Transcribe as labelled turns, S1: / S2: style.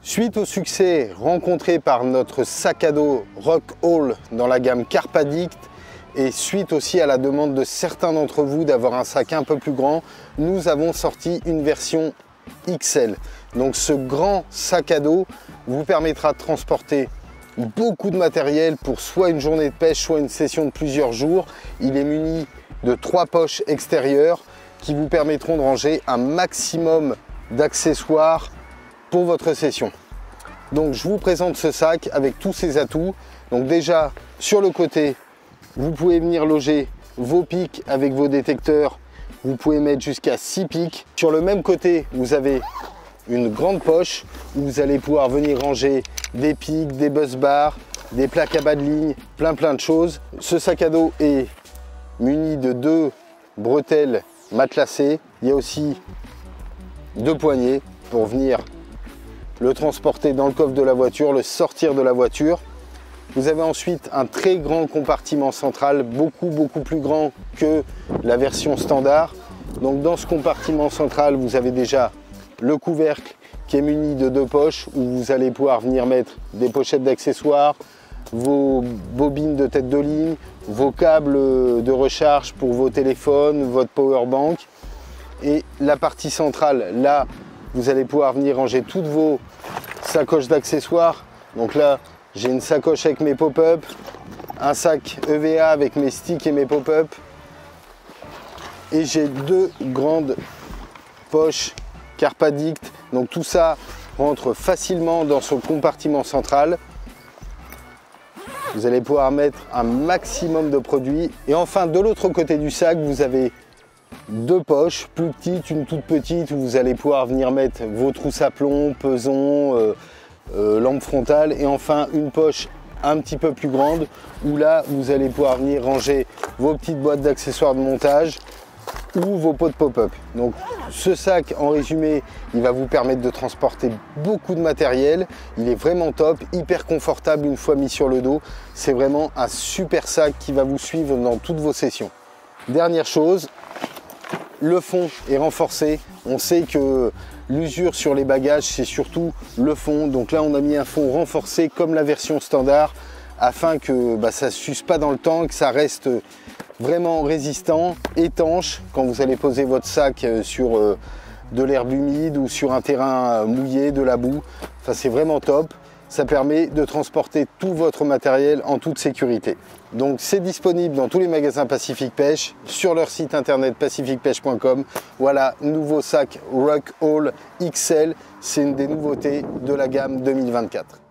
S1: Suite au succès rencontré par notre sac à dos Rockall dans la gamme Carpadict et suite aussi à la demande de certains d'entre vous d'avoir un sac un peu plus grand, nous avons sorti une version XL. Donc ce grand sac à dos vous permettra de transporter beaucoup de matériel pour soit une journée de pêche, soit une session de plusieurs jours. Il est muni de 3 poches extérieures qui vous permettront de ranger un maximum d'accessoires pour votre session. Donc je vous présente ce sac avec tous ses atouts. Donc déjà sur le côté, vous pouvez venir loger vos pics avec vos détecteurs. Vous pouvez mettre jusqu'à 6 pics. Sur le même côté, vous avez une grande poche où vous allez pouvoir venir ranger des pics, des buzz bars, des plaques à bas de ligne, plein de choses. Ce sac à dos est muni de 2 bretelles matelassées. Il y a aussi 2 poignées pour venir le transporter dans le coffre de la voiture, le sortir de la voiture. Vous avez ensuite un très grand compartiment central, beaucoup plus grand que la version standard. Donc dans ce compartiment central, vous avez déjà le couvercle qui est muni de 2 poches où vous allez pouvoir venir mettre des pochettes d'accessoires, vos bobines de tête de ligne, vos câbles de recharge pour vos téléphones, votre power bank. Et la partie centrale, là, vous allez pouvoir venir ranger toutes vos sacoches d'accessoires. Donc là, j'ai une sacoche avec mes pop-up, un sac EVA avec mes sticks et mes pop-up. Et j'ai 2 grandes poches Carpadict. Donc tout ça rentre facilement dans ce compartiment central. Vous allez pouvoir mettre un maximum de produits. Et enfin, de l'autre côté du sac, vous avez 2 poches, plus petites, une toute petite, où vous allez pouvoir venir mettre vos trousses à plomb, pesons, lampe frontale. Et enfin, une poche un petit peu plus grande, où là, vous allez pouvoir venir ranger vos petites boîtes d'accessoires de montage ou vos pots de pop-up. Donc ce sac, en résumé, il va vous permettre de transporter beaucoup de matériel. Il est vraiment top, hyper confortable une fois mis sur le dos. C'est vraiment un super sac qui va vous suivre dans toutes vos sessions. Dernière chose, le fond est renforcé. On sait que l'usure sur les bagages, c'est surtout le fond. Donc là, on a mis un fond renforcé comme la version standard afin que ça ne s'use pas dans le temps et que ça reste vraiment résistant, étanche quand vous allez poser votre sac sur de l'herbe humide ou sur un terrain mouillé, de la boue. Enfin, c'est vraiment top. Ça permet de transporter tout votre matériel en toute sécurité. Donc c'est disponible dans tous les magasins Pacific Pêche, sur leur site internet pacificpêche.com. Voilà, nouveau sac Rockall XL, c'est une des nouveautés de la gamme 2024.